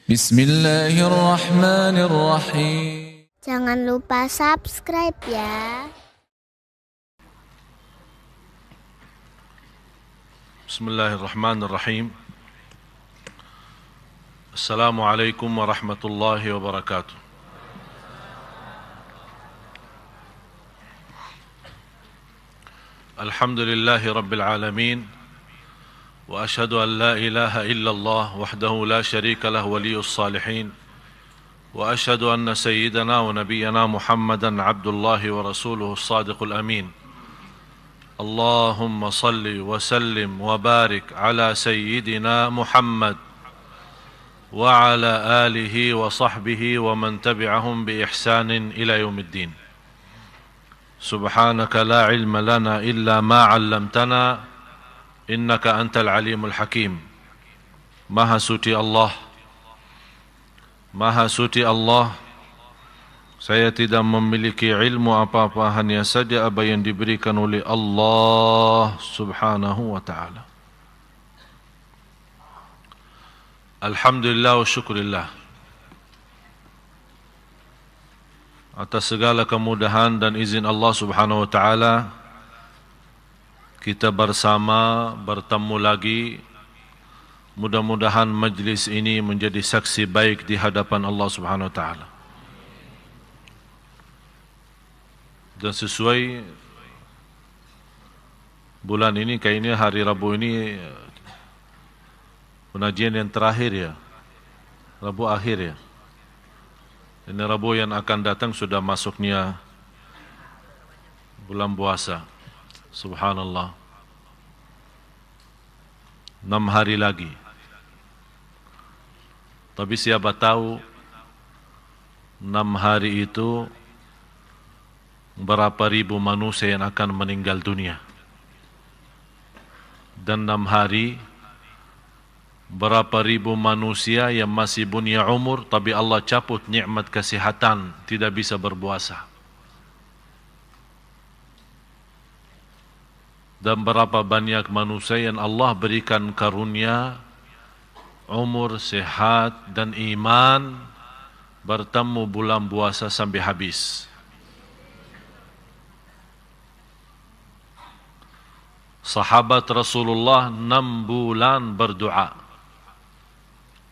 Bismillahirrahmanirrahim. Jangan lupa subscribe ya. Bismillahirrahmanirrahim. Assalamualaikum warahmatullahi wabarakatuh. Alhamdulillahi rabbil alamin. وأشهد أن لا إله إلا الله وحده لا شريك له ولي الصالحين وأشهد أن سيدنا ونبينا محمدا عبد الله ورسوله الصادق الأمين اللهم صل وسلم وبارك على سيدنا محمد وعلى آله وصحبه ومن تبعهم بإحسان إلى يوم الدين سبحانك لا علم لنا إلا ما علمتنا Innaka antal alimul hakim. Maha suci Allah, Maha suci Allah. Saya tidak memiliki ilmu apa-apa, hanya saja apa yang diberikan oleh Allah subhanahu wa ta'ala. Alhamdulillah wa syukurillah atas segala kemudahan dan izin Allah subhanahu wa ta'ala, kita bersama bertemu lagi. Mudah-mudahan majlis ini menjadi saksi baik di hadapan Allah Subhanahu wa taala. Dan sesuai bulan ini, kayaknya hari Rabu ini pengajian yang terakhir ya. Rabu akhir ya. Ini Rabu yang akan datang sudah masuknya bulan puasa. Subhanallah, 6 hari lagi. Tapi siapa tahu 6 hari itu berapa ribu manusia yang akan meninggal dunia. Dan 6 hari berapa ribu manusia yang masih punya umur, tapi Allah cabut nikmat kesehatan, tidak bisa berpuasa. Dan berapa banyak manusia yang Allah berikan karunia umur, sehat dan iman, bertemu bulan puasa sampai habis. Sahabat Rasulullah 6 bulan berdoa,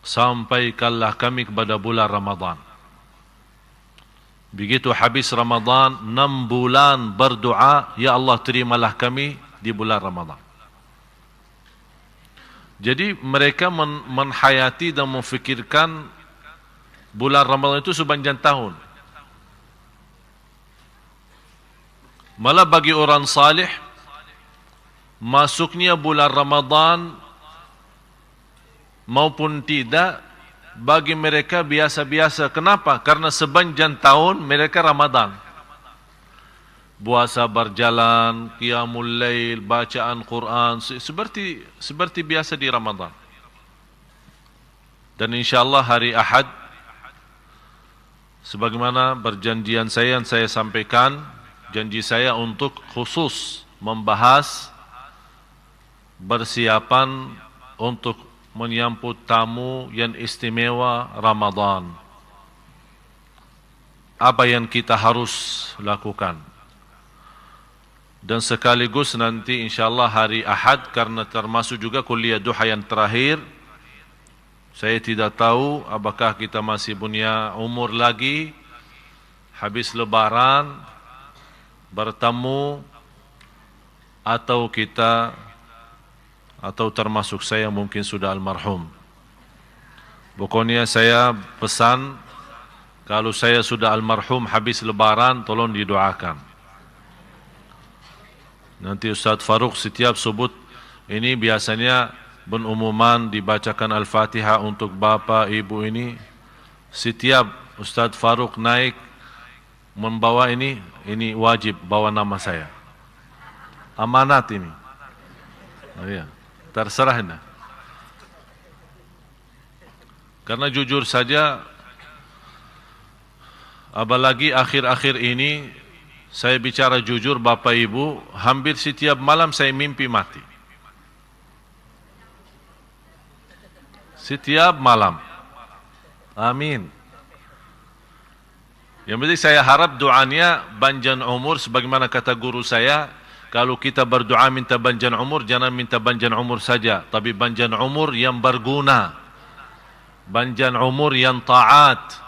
sampaikanlah kami kepada bulan Ramadan. Begitu habis Ramadan, 6 bulan berdoa, ya Allah terimalah kami di bulan Ramadan. Jadi mereka menhayati dan memfikirkan bulan Ramadan itu sepanjang tahun. Malah bagi orang salih, masuknya bulan Ramadan maupun tidak, bagi mereka biasa-biasa. Kenapa? Karena sepanjang tahun mereka Ramadan. Puasa berjalan, qiyamul lail, bacaan Quran, seperti biasa di Ramadan. Dan insyaallah hari Ahad, sebagaimana perjanjian saya yang saya sampaikan, janji saya untuk khusus membahas persiapan untuk menyambut tamu yang istimewa Ramadan. Apa yang kita harus lakukan? Dan sekaligus nanti insyaallah hari Ahad, karena termasuk juga kuliah duha yang terakhir, saya tidak tahu apakah kita masih punya umur lagi habis lebaran bertemu, atau termasuk saya mungkin sudah almarhum. Pokoknya saya pesan, kalau saya sudah almarhum habis lebaran, tolong didoakan. Nanti Ustaz Faruk setiap sebut ini, biasanya pengumuman dibacakan Al-Fatihah untuk bapak ibu ini. Setiap Ustaz Faruk naik membawa ini wajib bawa nama saya. Amanat ini. Oh iya, terserah ini. Karena jujur saja, apalagi akhir-akhir ini, saya bicara jujur Bapak Ibu, hampir setiap malam saya mimpi mati. Setiap malam. Amin. Yang penting saya harap doanya panjang umur, sebagaimana kata guru saya, kalau kita berdoa minta panjang umur, jangan minta panjang umur saja, tapi panjang umur yang berguna, panjang umur yang taat,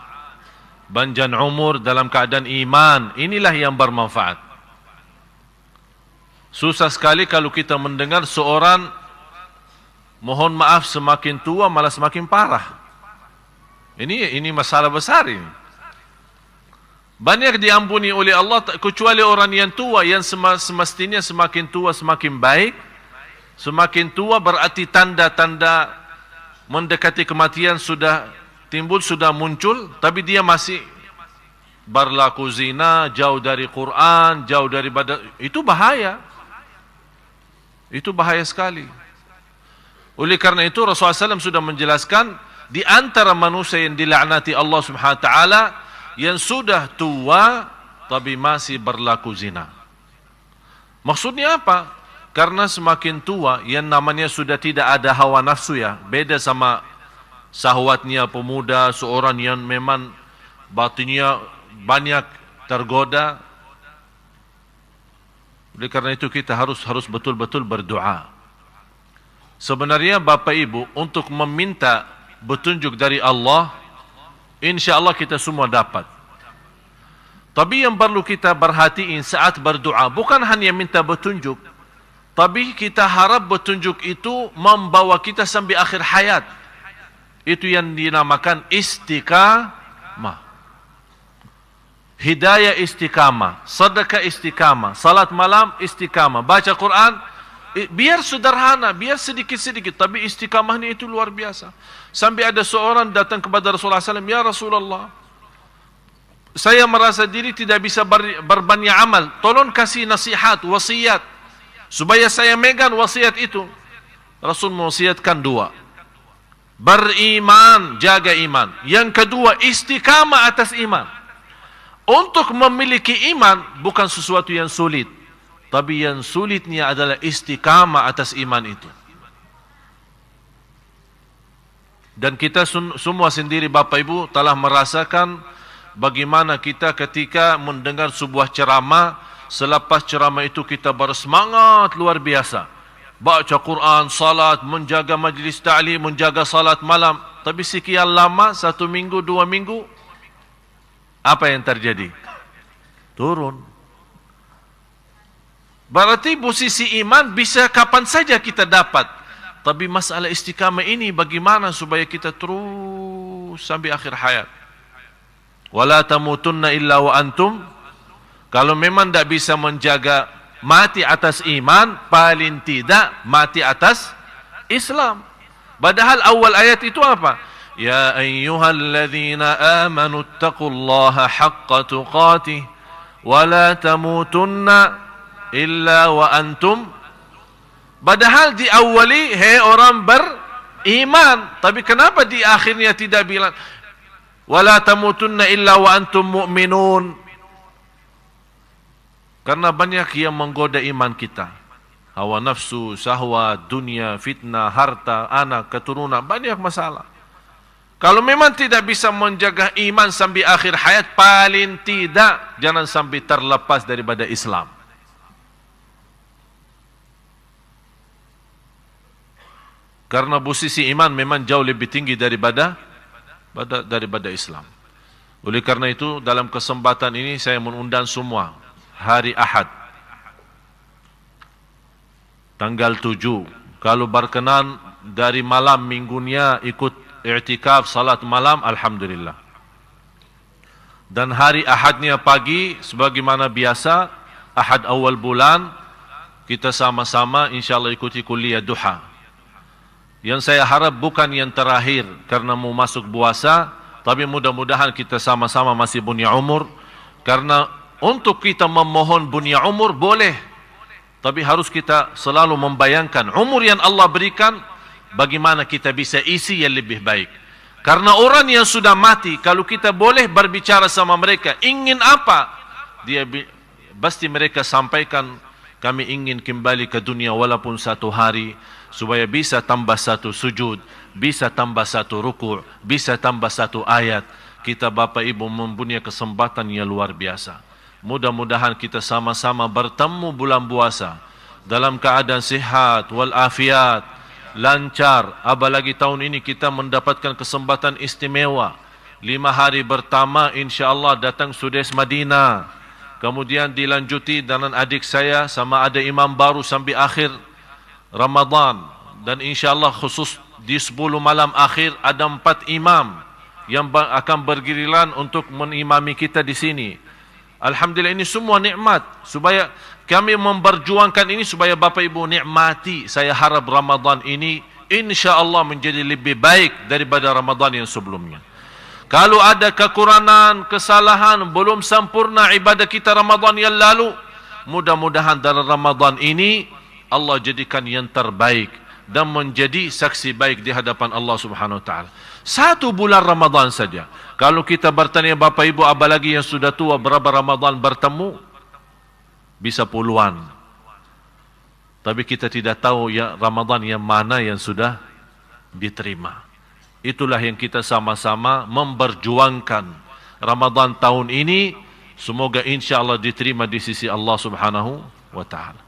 panjang umur dalam keadaan iman. Inilah yang bermanfaat. Susah sekali kalau kita mendengar seorang, mohon maaf, semakin tua malah semakin parah. Ini masalah besar ini. Banyak diampuni oleh Allah kecuali orang yang tua, yang semestinya semakin tua semakin baik. Semakin tua berarti tanda-tanda mendekati kematian sudah timbul, sudah muncul, tapi dia masih berlaku zina, jauh dari Quran, jauh daripada, itu bahaya. Itu bahaya sekali. Oleh karena itu Rasulullah SAW sudah menjelaskan, di antara manusia yang dilaknati Allah Subhanahu wa taala yang sudah tua tapi masih berlaku zina. Maksudnya apa? Karena semakin tua yang namanya sudah tidak ada hawa nafsu ya. Beda sama syahwatnya pemuda, seorang yang memang batinnya banyak tergoda. Oleh karena itu kita harus betul-betul berdoa. Sebenarnya Bapak Ibu, untuk meminta petunjuk dari Allah, InsyaAllah kita semua dapat. Tapi yang perlu kita perhatiin saat berdoa, bukan hanya minta petunjuk, tapi kita harap petunjuk itu membawa kita sampai akhir hayat. Itu yang dinamakan istiqamah. Hidayah istiqamah, sedekah istiqamah, salat malam istiqamah, baca Quran, biar sederhana, biar sedikit-sedikit, tapi istiqamahnya itu luar biasa. Sampai ada seorang datang kepada Rasulullah SAW, ya Rasulullah, saya merasa diri tidak bisa berbanyak amal, tolong kasih nasihat, wasiat, supaya saya megang wasiat itu. Rasul mewasiatkan dua, beriman, jaga iman. Yang kedua, istiqamah atas iman. Untuk memiliki iman bukan sesuatu yang sulit, tapi yang sulitnya adalah istiqamah atas iman itu. Dan kita semua sendiri Bapak Ibu telah merasakan bagaimana kita ketika mendengar sebuah ceramah, selepas ceramah itu kita bersemangat luar biasa. Baca Quran, salat, menjaga majlis ta'lim, menjaga salat malam. Tapi sekian lama, 1 minggu, 2 minggu, apa yang terjadi? Turun. Berarti posisi iman bisa kapan saja kita dapat. Tapi masalah istiqamah ini bagaimana supaya kita terus sampai akhir hayat. Wala tamutunna illa wa antum. Kalau memang tidak bisa menjaga mati atas iman, paling tidak mati atas Islam. Padahal awal ayat itu apa? Ya ayyuhalladzina amanu taqullaha haqqa tuqatih wa la tamutunna illa wa antum. Padahal diawali, hei orang beriman. Tapi kenapa di akhirnya tidak bilang wala tamutunna illa wa antum mu'minun? Karena banyak yang menggoda iman kita. Hawa nafsu, syahwat, dunia, fitnah, harta, anak, keturunan, banyak masalah. Kalau memang tidak bisa menjaga iman sampai akhir hayat, paling tidak jangan sampai terlepas daripada Islam. Karena posisi iman memang jauh lebih tinggi daripada Islam. Oleh karena itu dalam kesempatan ini saya mengundang semua hari Ahad tanggal 7, kalau berkenan dari malam minggunya ikut i'tikaf salat malam, alhamdulillah. Dan hari Ahadnya pagi sebagaimana biasa, Ahad awal bulan kita sama-sama insyaallah ikuti kuliah duha. Yang saya harap bukan yang terakhir karena mau masuk puasa, tapi mudah-mudahan kita sama-sama masih punya umur. Karena untuk kita memohon punya umur boleh, tapi harus kita selalu membayangkan umur yang Allah berikan, bagaimana kita bisa isi yang lebih baik. Karena orang yang sudah mati, kalau kita boleh berbicara sama mereka, ingin apa? Pasti mereka sampaikan, kami ingin kembali ke dunia walaupun 1 hari. supaya bisa tambah satu sujud, bisa tambah satu ruku', bisa tambah satu ayat. Kita Bapak Ibu mempunyai kesempatan yang luar biasa. Mudah-mudahan kita sama-sama bertemu bulan puasa dalam keadaan sihat wal afiat, lancar. Apalagi tahun ini kita mendapatkan kesempatan istimewa. 5 hari pertama insya-Allah datang Sudes Madinah. Kemudian dilanjuti dengan adik saya sama ada imam baru sampai akhir Ramadan. Dan insya-Allah khusus di 10 malam akhir ada 4 imam yang akan bergiliran untuk menimami kita di sini. Alhamdulillah, ini semua nikmat. Supaya kami memperjuangkan ini supaya Bapak Ibu nikmati. Saya harap Ramadan ini insya-Allah menjadi lebih baik daripada Ramadan yang sebelumnya. Kalau ada kekurangan, kesalahan, belum sempurna ibadah kita Ramadan yang lalu, mudah-mudahan dalam Ramadan ini Allah jadikan yang terbaik dan menjadi saksi baik di hadapan Allah Subhanahu wa taala. 1 bulan Ramadan saja. Kalau kita bertanya Bapak Ibu, apalagi yang sudah tua, berapa Ramadan bertemu? Bisa puluhan. Tapi kita tidak tahu ya Ramadan yang mana yang sudah diterima. Itulah yang kita sama-sama memperjuangkan. Ramadan tahun ini semoga insya-Allah diterima di sisi Allah Subhanahu wa taala.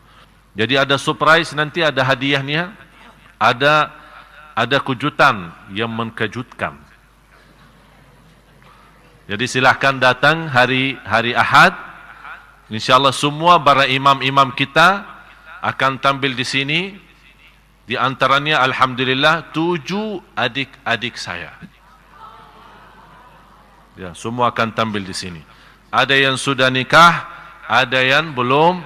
Jadi ada surprise, nanti ada hadiahnya, ada kejutan yang mengejutkan. Jadi silahkan datang hari Ahad. Insya-Allah semua para imam-imam kita akan tampil di sini. Di antaranya alhamdulillah 7 adik-adik saya. Ya, semua akan tampil di sini. Ada yang sudah nikah, ada yang belum.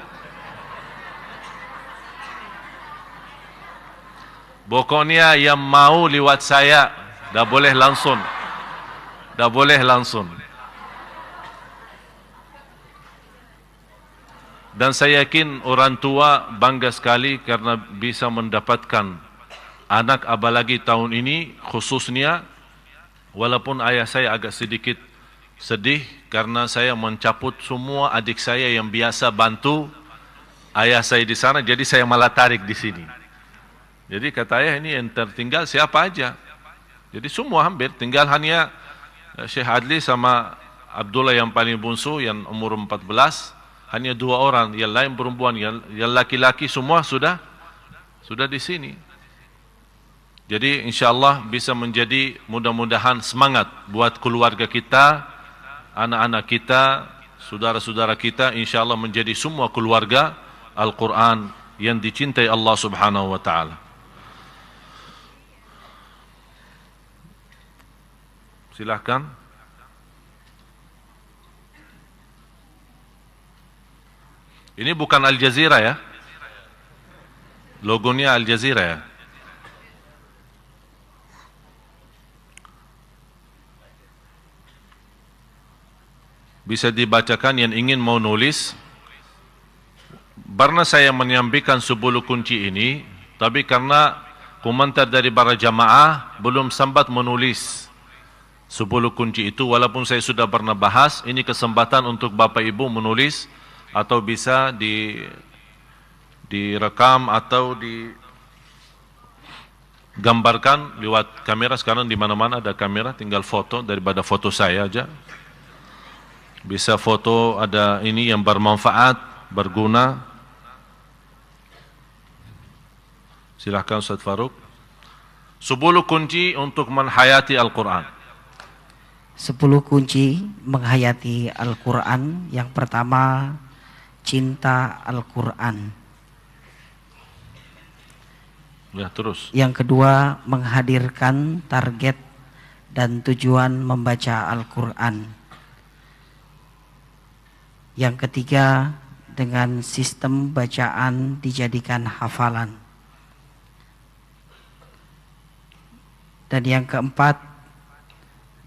Pokoknya yang mau lewat saya, dah boleh langsung. Dah boleh langsung. Dan saya yakin orang tua bangga sekali karena bisa mendapatkan anak, apalagi tahun ini khususnya. Walaupun ayah saya agak sedikit sedih karena saya mencabut semua adik saya yang biasa bantu ayah saya di sana, jadi saya malah tarik di sini. Jadi kata ayah, ini yang tertinggal siapa aja? Jadi semua hampir, tinggal hanya Syekh Adli sama Abdullah yang paling bungsu yang umur 14. Hanya 2 orang, yang lain perempuan, yang laki-laki semua sudah di sini. Jadi insya-Allah bisa menjadi mudah-mudahan semangat buat keluarga kita, anak-anak kita, saudara-saudara kita, insya-Allah menjadi semua keluarga Al-Quran yang dicintai Allah Subhanahu wa taala. Silakan. Ini bukan Al Jazeera ya. Logonya Al Jazeera ya. Bisa dibacakan yang ingin mau nulis. Karena saya menyampaikan 10 kunci ini, tapi karena komentar dari para jamaah belum sempat menulis 10 kunci itu, walaupun saya sudah pernah bahas, ini kesempatan untuk Bapak Ibu menulis atau bisa direkam atau digambarkan lewat kamera. Sekarang di mana-mana ada kamera, tinggal foto daripada foto saya aja. Bisa foto, ada ini yang bermanfaat, berguna. Silahkan Ustaz Farouk. 10 kunci untuk menghayati Al-Quran. 10 kunci menghayati Al-Quran. Yang pertama, cinta Al-Quran. Ya, terus. Yang kedua, menghadirkan target dan tujuan membaca Al-Quran. Yang ketiga, dengan sistem bacaan dijadikan hafalan. Dan yang keempat,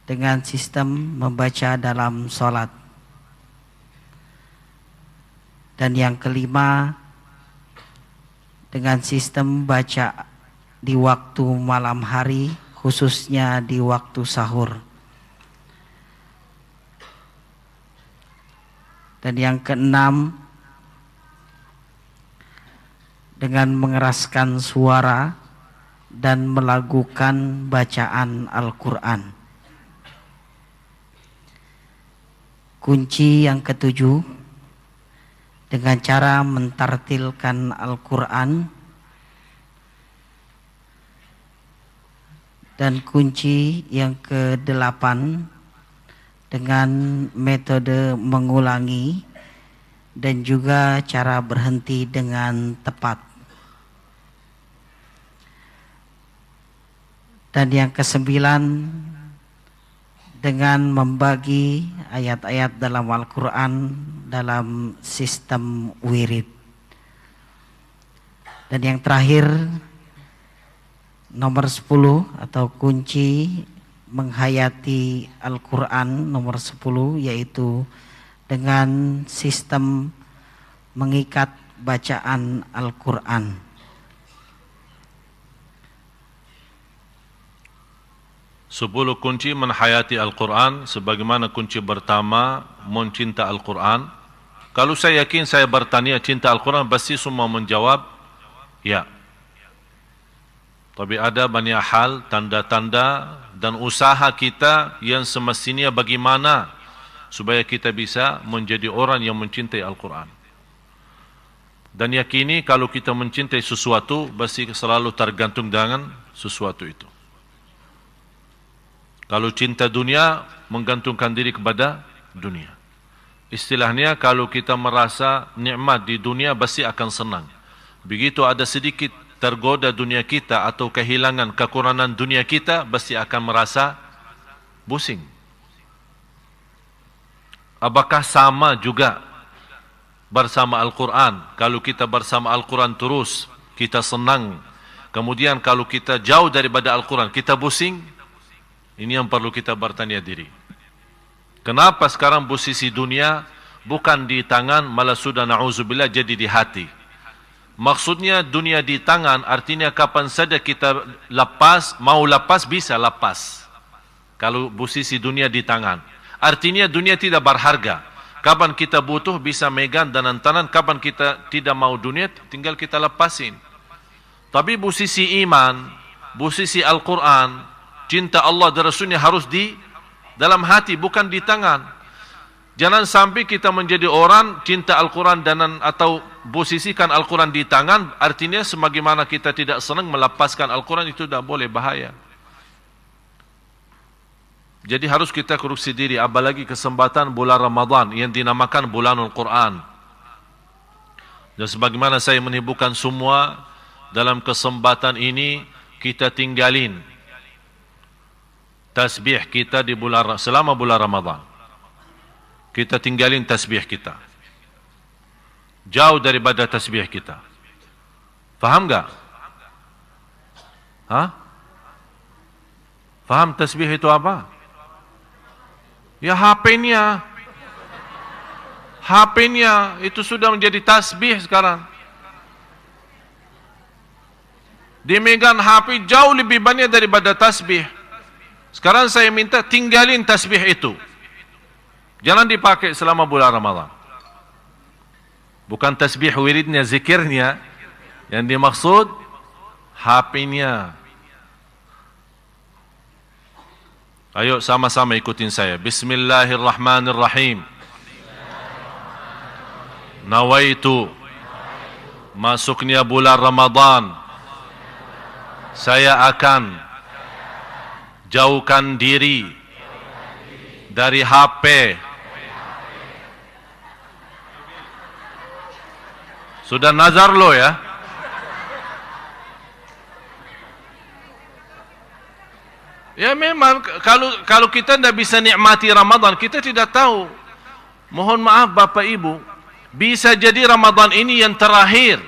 dengan sistem membaca dalam sholat. Dan yang kelima, dengan sistem baca di waktu malam hari, khususnya di waktu sahur. Dan yang keenam, dengan mengeraskan suara dan melakukan bacaan Al-Quran. Kunci yang ketujuh, dengan cara mentartilkan Al-Quran. Dan kunci yang kedelapan, dengan metode mengulangi dan juga cara berhenti dengan tepat. Dan yang kesembilan, dengan membagi ayat-ayat dalam Al-Quran dalam sistem wirid. Dan yang terakhir, nomor 10 atau kunci menghayati Al-Quran nomor 10, yaitu dengan sistem mengikat bacaan Al-Quran. 10 kunci menhayati Al-Quran. Sebagaimana kunci pertama, mencinta Al-Quran. Kalau saya yakin saya bertanya cinta Al-Quran, pasti semua menjawab ya. Tapi ada banyak hal, tanda-tanda dan usaha kita yang semestinya bagaimana supaya kita bisa menjadi orang yang mencintai Al-Quran. Dan yakini kalau kita mencintai sesuatu, pasti selalu tergantung dengan sesuatu itu. Kalau cinta dunia, menggantungkan diri kepada dunia. Istilahnya, kalau kita merasa nikmat di dunia, pasti akan senang. Begitu ada sedikit tergoda dunia kita atau kehilangan, kekurangan dunia kita, pasti akan merasa pusing. Apakah sama juga bersama Al-Quran? Kalau kita bersama Al-Quran terus, kita senang. Kemudian kalau kita jauh daripada Al-Quran, kita pusing. Ini yang perlu kita bertanya diri. Kenapa sekarang posisi dunia bukan di tangan, malah sudah na'udzubillah jadi di hati? Maksudnya dunia di tangan artinya kapan saja kita lepas, mau lepas bisa lepas. Kalau posisi dunia di tangan, artinya dunia tidak berharga. Kapan kita butuh bisa megang dan tangan, kapan kita tidak mau dunia tinggal kita lepasin. Tapi posisi iman, posisi Al-Quran, cinta Allah dan Rasulnya harus di dalam hati, bukan di tangan. Jangan sampai kita menjadi orang cinta Al-Quran dan atau posisikan Al-Quran di tangan, artinya sebagaimana kita tidak senang melepaskan Al-Quran, itu tidak boleh, bahaya. Jadi harus kita koreksi diri, apalagi kesempatan bulan Ramadan yang dinamakan bulanul Quran. Dan sebagaimana saya menimbulkan semua, dalam kesempatan ini kita tinggalin tasbih kita di selama bulan Ramadan. Kita tinggalin tasbih kita. Jauh daripada tasbih kita. Faham enggak? Hah? Faham tasbih itu apa? Ya HP-nya. HP-nya itu sudah menjadi tasbih sekarang. Dimegang HP jauh lebih banyak daripada tasbih. Sekarang saya minta tinggalin tasbih itu. Jangan dipakai selama bulan Ramadan. Bukan tasbih wiridnya, zikirnya. Yang dimaksud HP-nya. Ayo sama-sama ikutin saya. Bismillahirrahmanirrahim. Nawaitu masuknya bulan Ramadan, saya akan jauhkan diri dari HP. Sudah nazar lo ya? Ya memang kalau kita tidak bisa nikmati Ramadan, kita tidak tahu. Mohon maaf Bapak Ibu, bisa jadi Ramadan ini yang terakhir.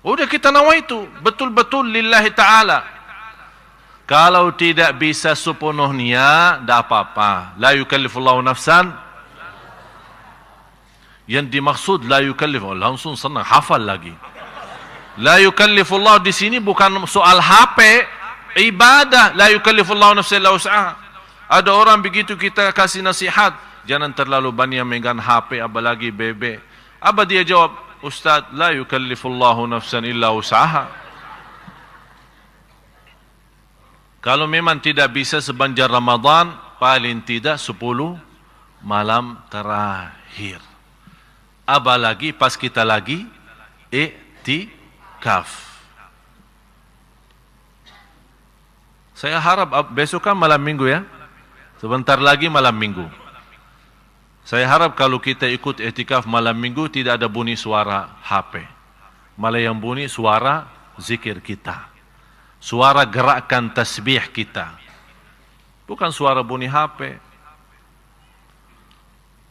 Udah kita nawaitu betul-betul lillahi ta'ala. Kalau tidak bisa sepenuhnya, tidak apa-apa. La yukallifullahu nafsan. Yang dimaksud la yukallifullahu, langsung senang, hafal lagi. La yukallifullahu di sini bukan soal HP, ibadah. La yukallifullahu nafsan illa wus'aha. Ada orang begitu kita kasih nasihat, jangan terlalu banyak megang HP, apalagi BB. Apa dia jawab? Ustaz, la yukallifullahu nafsan illa wus'aha. Kalau memang tidak bisa sepanjang Ramadan, paling tidak 10 malam terakhir. Apalagi pas kita lagi iktikaf. Saya harap besok kan malam minggu ya. Sebentar lagi malam minggu. Saya harap kalau kita ikut iktikaf malam minggu tidak ada bunyi suara HP. Malah yang bunyi suara zikir kita. Suara gerakan tasbih kita. Bukan suara bunyi HP.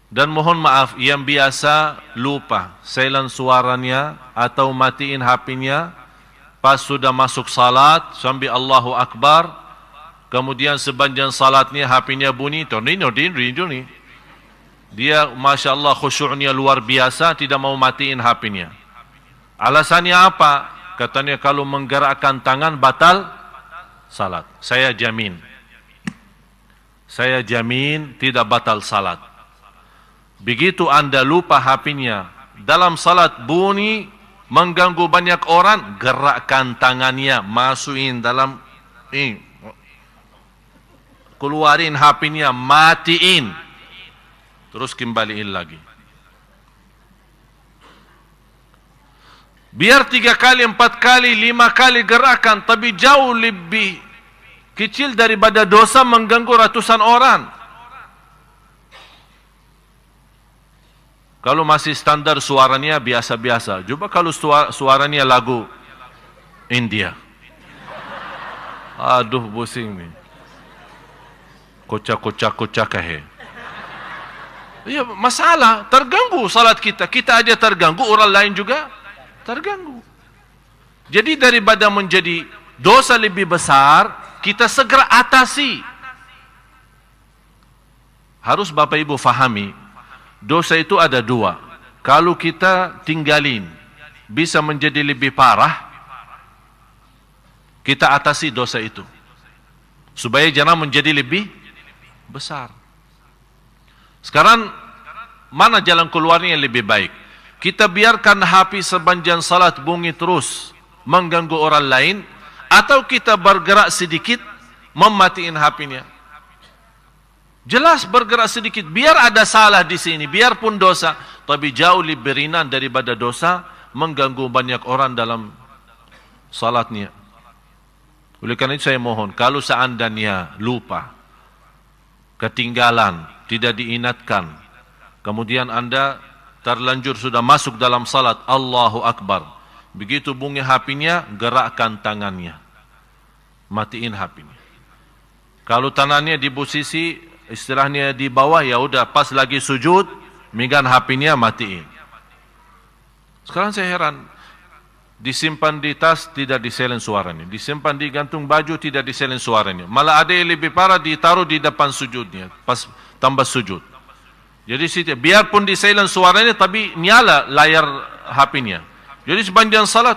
Dan mohon maaf yang biasa lupa silent suaranya atau matiin HP-nya pas sudah masuk salat sambil Allahu Akbar, kemudian sepanjang salatnya HP-nya bunyi, dia Masya Allah khusyuknya luar biasa, tidak mau matiin HP-nya. Alasannya apa? Katanya kalau menggerakkan tangan batal salat. Saya jamin tidak batal salat. Begitu Anda lupa HP-nya dalam salat bunyi mengganggu banyak orang, gerakkan tangannya, masukin dalam ini, keluarin HP-nya, matiin, terus kembaliin lagi. Biar 3 kali, 4 kali, 5 kali gerakan, tapi jauh lebih kecil daripada dosa mengganggu ratusan orang. Kalau masih standar suaranya biasa-biasa, coba kalau suaranya lagu India. Aduh, pusing nih. Kocak he. Ya, masalah, terganggu salat kita. Kita aja terganggu, orang lain juga terganggu. Jadi daripada menjadi dosa lebih besar, kita segera atasi. Harus Bapak Ibu fahami, dosa itu ada 2. Kalau kita tinggalin, bisa menjadi lebih parah, kita atasi dosa itu. Supaya jangan menjadi lebih besar. Sekarang, mana jalan keluarnya yang lebih baik? Kita biarkan HP sepanjang salat bunyi terus mengganggu orang lain, atau kita bergerak sedikit mematiin HP-nya. Jelas bergerak sedikit, biar ada salah di sini, biarpun dosa, tapi jauh lebih ringan daripada dosa mengganggu banyak orang dalam salatnya. Oleh karena itu saya mohon, kalau seandainya lupa, ketinggalan, tidak diingatkan, kemudian Anda terlanjur sudah masuk dalam salat, Allahu Akbar, begitu bunyi HP-nya, gerakkan tangannya, matiin HP-nya. Kalau tangannya di posisi istilahnya di bawah, ya udah pas lagi sujud, megang HP-nya, matiin. Sekarang saya heran, disimpan di tas tidak disilent suaranya, disimpan di gantung baju tidak disilent suaranya, malah ada yang lebih parah, ditaruh di depan sujudnya pas tambah sujud. Jadi biarpun di silent suaranya, tapi nyala layar HP-nya. Jadi sepanjang salat,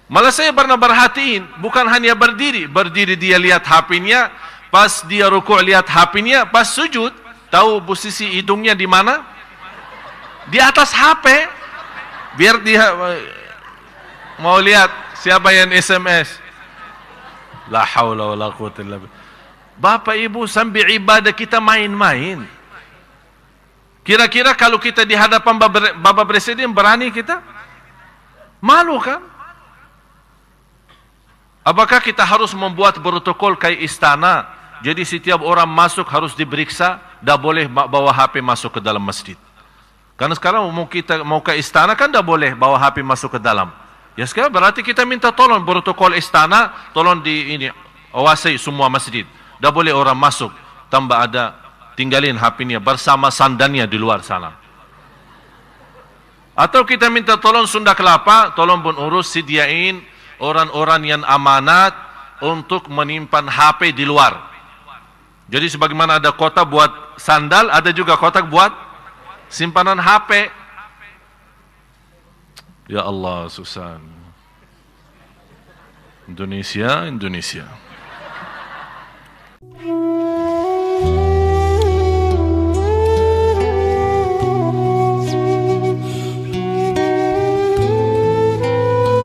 malah saya pernah perhatiin, bukan hanya berdiri dia lihat HP-nya, pas dia rukuk lihat HP-nya, pas sujud, tahu posisi hidungnya di mana? Di atas HP, biar dia mau lihat siapa yang SMS. La haula wala quwwata illa billah. Bapak Ibu, sambil ibadah kita main-main. Kira-kira kalau kita di hadapan Bapak Presiden berani kita? Malu kan? Apakah kita harus membuat protokol kayak istana? Jadi setiap orang masuk harus diperiksa, tidak boleh bawa HP masuk ke dalam masjid. Karena sekarang kita mau ke istana kan tidak boleh bawa HP masuk ke dalam. Ya sekarang berarti kita minta tolong protokol istana, tolong awasi semua masjid. Tidak boleh orang masuk tanpa ada tinggalin HP-nya bersama sandannya di luar sana. Atau kita minta tolong Sunda Kelapa, tolong pun urus sediain orang-orang yang amanat untuk menyimpan HP di luar. Jadi sebagaimana ada kotak buat sandal, ada juga kotak buat simpanan HP. Ya Allah, susah. Indonesia.